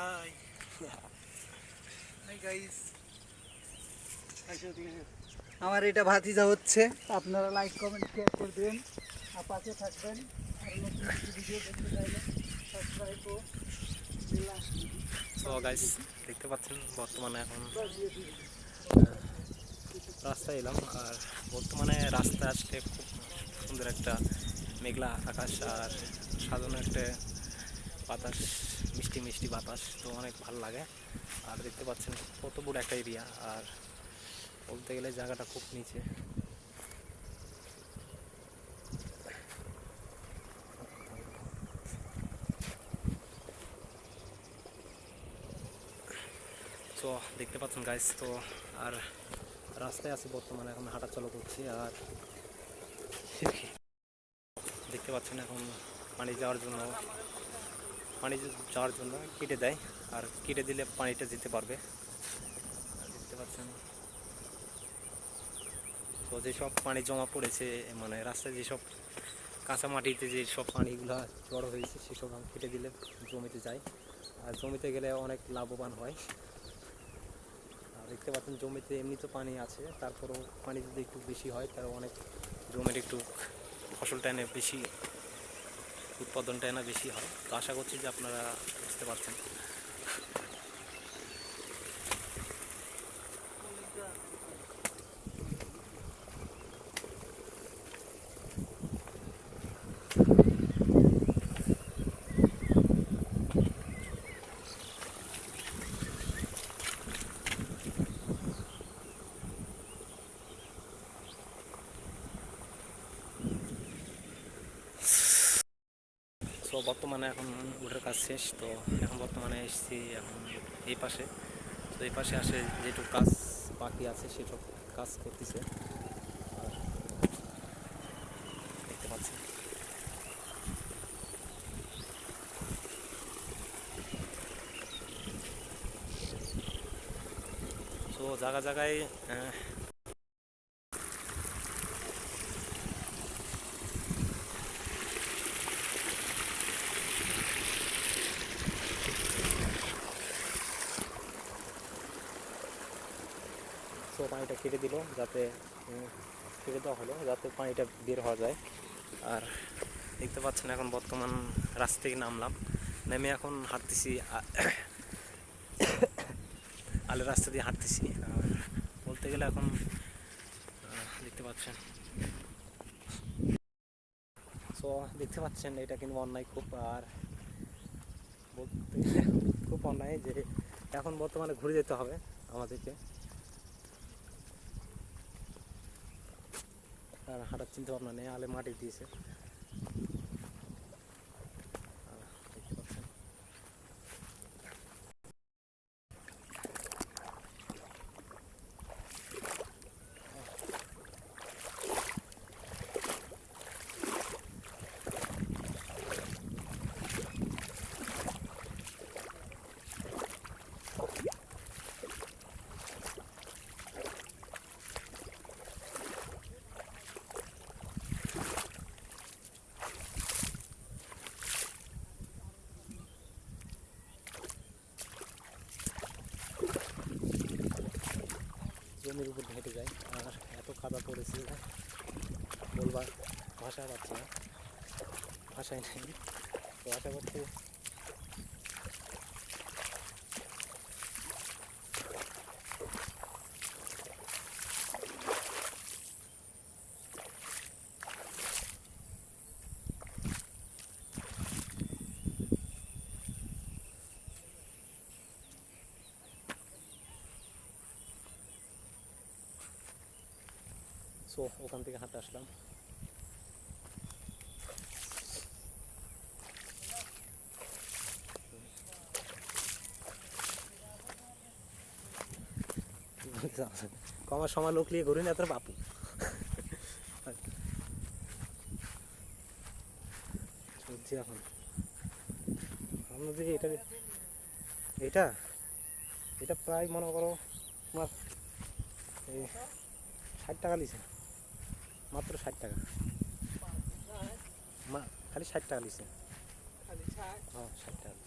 High hi guys, আমার এটা ভাতিজা হচ্ছে। আপনারা লাইক কমেন্ট শেয়ার করে দেবেন আর পাশে থাকবেন। আর নতুন কিছু ভিডিও দেখতে চাইলে সাবস্ক্রাইব ও সো গাইস, দেখতে পাচ্ছেন বর্তমানে এখন রাস্তায় এলাম। আর বর্তমানে রাস্তায় আসলে খুব সুন্দর একটা মেঘলা আকাশ আর সাধারণ একটা বাতাস, মিষ্টি মিষ্টি বাতাস, তো অনেক ভালো লাগে। আর দেখতে পাচ্ছেন কত বড় একটা এরিয়া, আর বলতে গেলে জায়গাটা খুব নিচে। তো দেখতে পাচ্ছেন গাইস, তো আর রাস্তায় আছি বর্তমানে, এখন হাঁটা চলা করছি। আর দেখতে পাচ্ছেন এখন পানি যাওয়ার জন্য কেটে দেয়, আর কেটে দিলে পানিটা যেতে পারবে। আর দেখতে পাচ্ছেন তো যেসব পানি জমা পড়েছে, মানে রাস্তায় যেসব কাঁচা মাটিতে যেসব পানিগুলো জড়ো হয়েছে, সেসব কেটে দিলে জমিতে যায়। আর জমিতে গেলে অনেক লাভবান হয়। আর দেখতে পাচ্ছেন জমিতে এমনি তো পানি আছে, তারপরেও পানি যদি একটু বেশি হয় তাহলে অনেক জমির একটু ফসলটা এনে বেশি, উৎপাদনটা এনে বেশি হয়। তো আশা করছি যে আপনারা বুঝতে পারছেন। তো বর্তমানে এখন উঠের কাজ শেষ, তো এখন বর্তমানে এসেছি এখন এই পাশে। তো এই পাশে আসে যেটুকু কাজ বাকি আছে সেসব কাজ করতেছে। আর দেখতে পাচ্ছি তো জায়গায় জায়গায় তো পানিটা কেটে দিল, যাতে কেটে দেওয়া হলো যাতে পানিটা বের হওয়া যায়। আর দেখতে পাচ্ছেন এখন বর্তমান রাস্তা থেকে নামলাম, নেমে এখন হাঁটতেছি, আলের রাস্তা দিয়ে হাঁটতেছি। আর বলতে গেলে এখন দেখতে পাচ্ছেন, তো দেখতে পাচ্ছেন এটা কিন্তু অন্যায় খুব। আর বলতে গেলে খুব অন্যায় যে এখন বর্তমানে ঘুরে যেতে হবে আমাদেরকে, আর হাঁটার চিন্তা ভাবনা নেই, আলে মাটি দিয়েছে। দেখতে পাচ্ছেন জমির উপর হেঁটে যায়, আর এত কাদা পড়েছে বলবার ভাষা পাচ্ছি না, ভাষায় নেই। তো আশা করছি ওখান থেকে হাঁটে আসলাম। কমার সময় লোক নিয়ে ঘুরে না তোর বাপু। বুঝছি এখন আপনাদের এটা এটা এটা প্রায় মনে করো তোমার এই 60 টাকা লিছে, মাত্র 60 টাকা, খালি 60 টাকা লিছে। হ্যাঁ 60 টাকা।